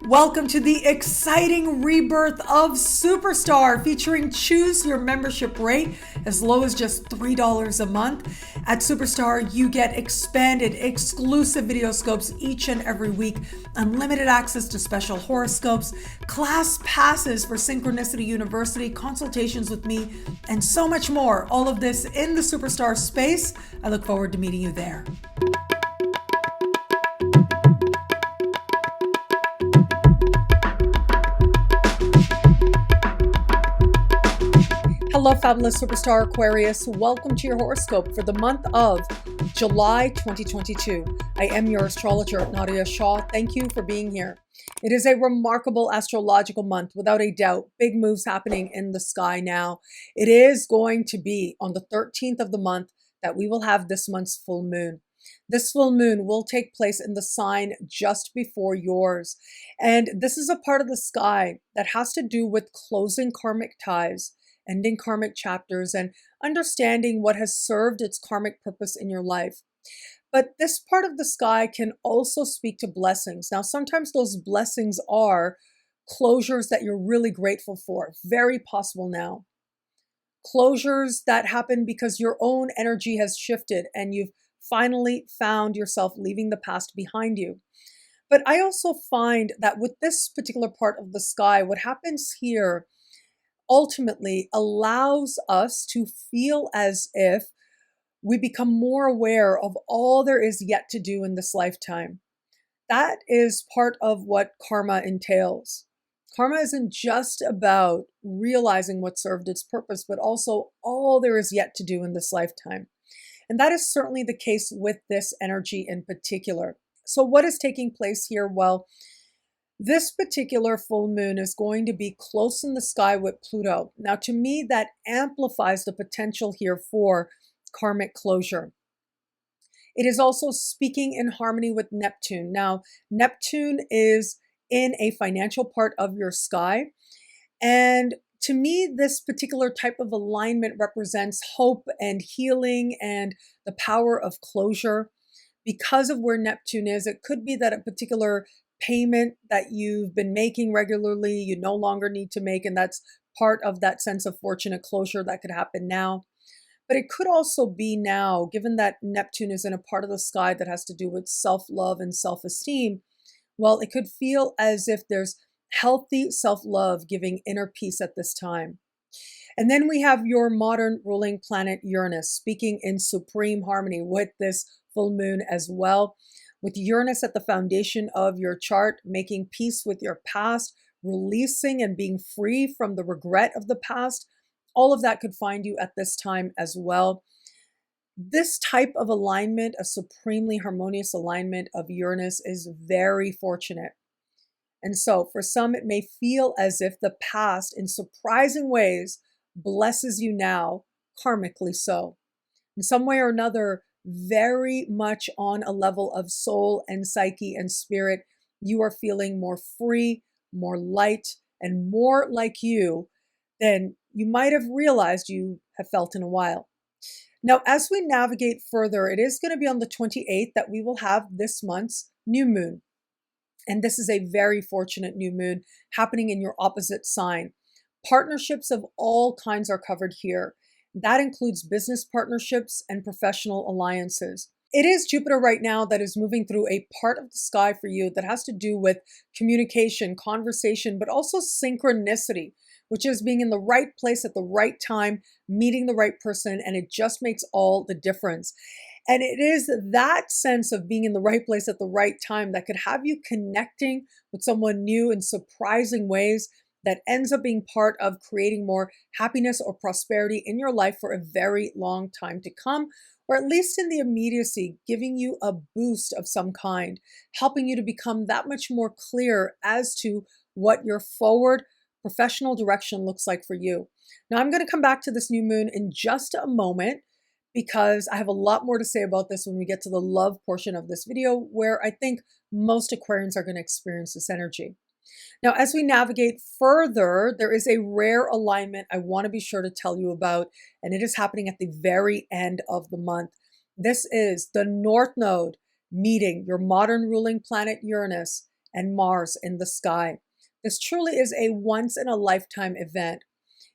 Welcome to the exciting rebirth of Superstar, featuring choose your membership rate as low as just $3 a month. At Superstar, you get expanded, exclusive video scopes each and every week, unlimited access to special horoscopes, class passes for Synchronicity University, consultations with me, and so much more. All of this in the Superstar space. I look forward to meeting you there. Hello, fabulous superstar Aquarius. Welcome to your horoscope for the month of July 2022. I am your astrologer, Nadiya Shah. Thank you for being here. It is a remarkable astrological month, without a doubt. Big moves happening in the sky now. It is going to be on the 13th of the month that we will have this month's full moon. This full moon will take place in the sign just before yours. And this is a part of the sky that has to do with closing karmic ties, ending karmic chapters, and understanding what has served its karmic purpose in your life. But this part of the sky can also speak to blessings. Now, sometimes those blessings are closures that you're really grateful for. Very possible now. Closures that happen because your own energy has shifted and you've finally found yourself leaving the past behind you. But I also find that with this particular part of the sky, what happens here ultimately allows us to feel as if we become more aware of all there is yet to do in this lifetime. That is part of what karma entails. Karma isn't just about realizing what served its purpose, but also all there is yet to do in this lifetime. And that is certainly the case with this energy in particular. So what is taking place here? Well, this particular full moon is going to be close in the sky with Pluto. Now, to me, that amplifies the potential here for karmic closure. It is also speaking in harmony with Neptune. Now, Neptune is in a financial part of your sky. And to me, this particular type of alignment represents hope and healing and the power of closure. Because of where Neptune is, it could be that a particular payment that you've been making regularly, you no longer need to make, and that's part of that sense of fortunate closure that could happen now. But it could also be now, given that Neptune is in a part of the sky that has to do with self-love and self-esteem, well, it could feel as if there's healthy self-love giving inner peace at this time. And then we have your modern ruling planet Uranus speaking in supreme harmony with this full moon as well. With Uranus at the foundation of your chart, making peace with your past, releasing and being free from the regret of the past, all of that could find you at this time as well. This type of alignment, a supremely harmonious alignment of Uranus, is very fortunate. And so for some, it may feel as if the past, in surprising ways, blesses you now, karmically so. In some way or another, very much on a level of soul and psyche and spirit, you are feeling more free, more light, and more like you than you might have realized you have felt in a while. Now, as we navigate further, it is going to be on the 28th that we will have this month's new moon. And this is a very fortunate new moon happening in your opposite sign. Partnerships of all kinds are covered here. That includes business partnerships and professional alliances. It is Jupiter right now that is moving through a part of the sky for you that has to do with communication, conversation, but also synchronicity, which is being in the right place at the right time, meeting the right person, and it just makes all the difference. And it is that sense of being in the right place at the right time that could have you connecting with someone new in surprising ways that ends up being part of creating more happiness or prosperity in your life for a very long time to come, or at least in the immediacy, giving you a boost of some kind, helping you to become that much more clear as to what your forward professional direction looks like for you. Now, I'm going to come back to this new moon in just a moment because I have a lot more to say about this when we get to the love portion of this video, where I think most Aquarians are going to experience this energy. Now, as we navigate further, there is a rare alignment I want to be sure to tell you about, and it is happening at the very end of the month. This is the North Node meeting your modern ruling planet Uranus and Mars in the sky. This truly is a once-in-a-lifetime event.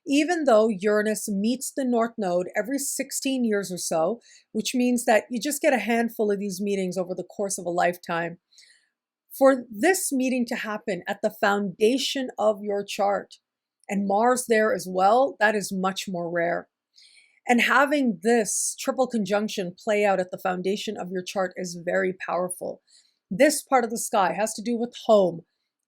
Even though Uranus meets the North Node every 16 years or so, which means that you just get a handful of these meetings over the course of a lifetime, for this meeting to happen at the foundation of your chart, and Mars there as well, that is much more rare. And having this triple conjunction play out at the foundation of your chart is very powerful. This part of the sky has to do with home,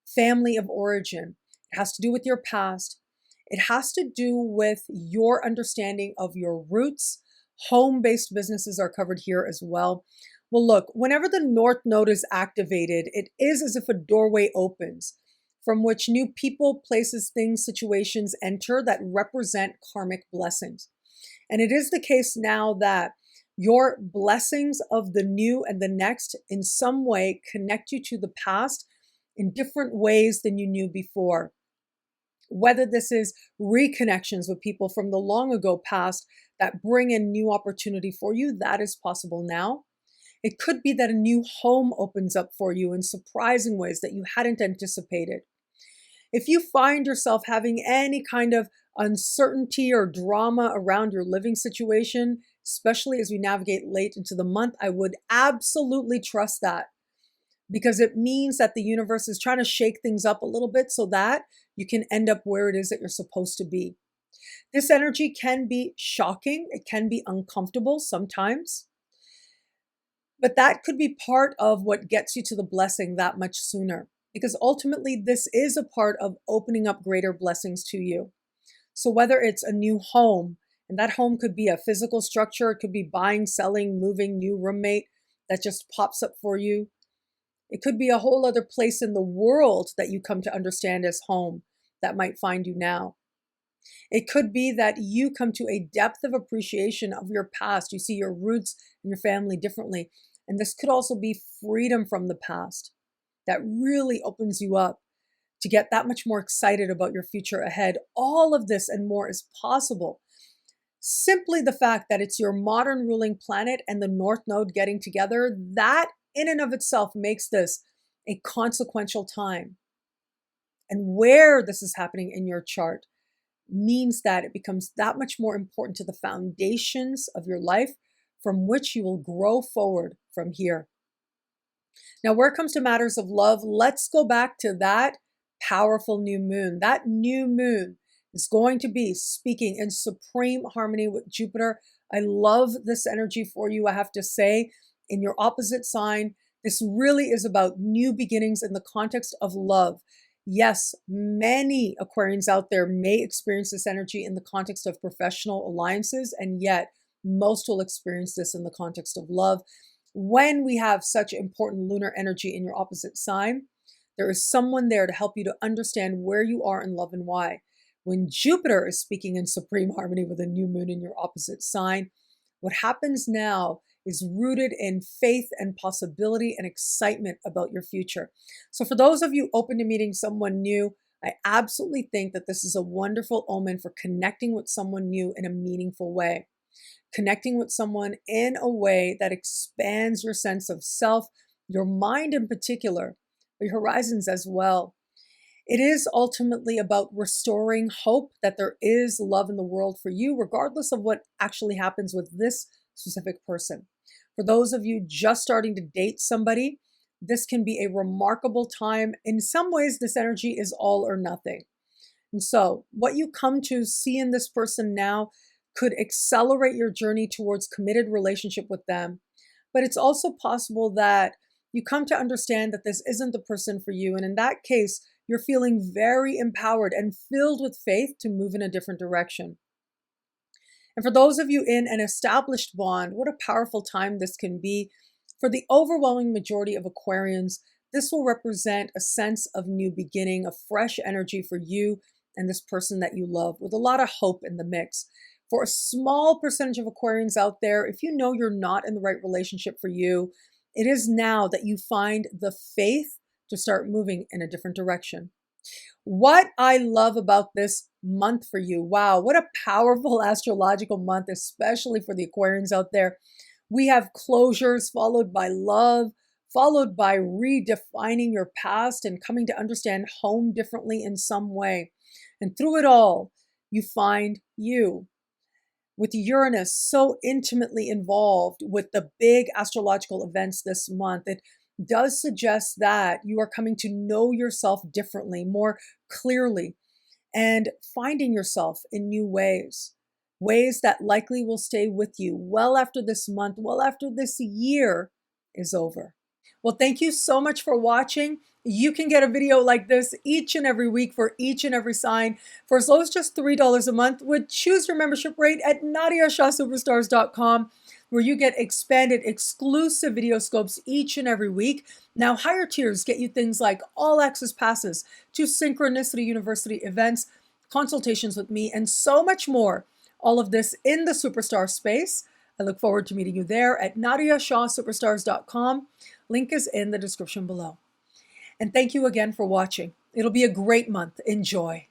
family of origin. It has to do with your past. It has to do with your understanding of your roots. Home-based businesses are covered here as well. Well, look, whenever the North Node is activated, it is as if a doorway opens from which new people, places, things, situations enter that represent karmic blessings. And it is the case now that your blessings of the new and the next in some way connect you to the past in different ways than you knew before. Whether this is reconnections with people from the long ago past that bring in new opportunity for you, that is possible now. It could be that a new home opens up for you in surprising ways that you hadn't anticipated. If you find yourself having any kind of uncertainty or drama around your living situation, especially as we navigate late into the month, I would absolutely trust that, because it means that the universe is trying to shake things up a little bit so that you can end up where it is that you're supposed to be. This energy can be shocking. It can be uncomfortable sometimes, but that could be part of what gets you to the blessing that much sooner, because ultimately this is a part of opening up greater blessings to you. So whether it's a new home, and that home could be a physical structure, it could be buying, selling, moving, new roommate that just pops up for you. It could be a whole other place in the world that you come to understand as home that might find you now. It could be that you come to a depth of appreciation of your past. You see your roots and your family differently. And this could also be freedom from the past that really opens you up to get that much more excited about your future ahead. All of this and more is possible. Simply the fact that it's your modern ruling planet and the North Node getting together, that in and of itself makes this a consequential time. And where this is happening in your chart means that it becomes that much more important to the foundations of your life from which you will grow forward from here. Now, where it comes to matters of love, let's go back to that powerful new moon. That new moon is going to be speaking in supreme harmony with Jupiter. I love this energy for you, I have to say. In your opposite sign, this really is about new beginnings in the context of love. Yes, many Aquarians out there may experience this energy in the context of professional alliances, and yet most will experience this in the context of love. When we have such important lunar energy in your opposite sign, there is someone there to help you to understand where you are in love and why. When Jupiter is speaking in supreme harmony with a new moon in your opposite sign, what happens now is rooted in faith and possibility and excitement about your future. So for those of you open to meeting someone new, I absolutely think that this is a wonderful omen for connecting with someone new in a meaningful way. Connecting with someone in a way that expands your sense of self, your mind in particular, your horizons as well. It is ultimately about restoring hope that there is love in the world for you, regardless of what actually happens with this specific person. For those of you just starting to date somebody, this can be a remarkable time. In some ways, this energy is all or nothing. And so what you come to see in this person now could accelerate your journey towards committed relationship with them. But it's also possible that you come to understand that this isn't the person for you. And in that case, you're feeling very empowered and filled with faith to move in a different direction. And for those of you in an established bond, what a powerful time this can be. For the overwhelming majority of Aquarians, this will represent a sense of new beginning, a fresh energy for you and this person that you love, with a lot of hope in the mix. For a small percentage of Aquarians out there, if you know you're not in the right relationship for you, it is now that you find the faith to start moving in a different direction. What I love about this month for you, wow, what a powerful astrological month, especially for the Aquarians out there. We have closures followed by love, followed by redefining your past and coming to understand home differently in some way. And through it all, you find you. With Uranus so intimately involved with the big astrological events this month, it does suggest that you are coming to know yourself differently, more clearly, and finding yourself in new ways, ways that likely will stay with you well after this month, well after this year is over. Well, thank you so much for watching. You can get a video like this each and every week for each and every sign for as low as just $3 a month. Would choose your membership rate at NadiyaShahSuperstars.com, where you get expanded exclusive video scopes each and every week. Now, higher tiers get you things like all access passes to Synchronicity University events, consultations with me, and so much more. All of this in the Superstar space. I look forward to meeting you there at NadiyaShahSuperstars.com. Link is in the description below. And thank you again for watching. It'll be a great month. Enjoy.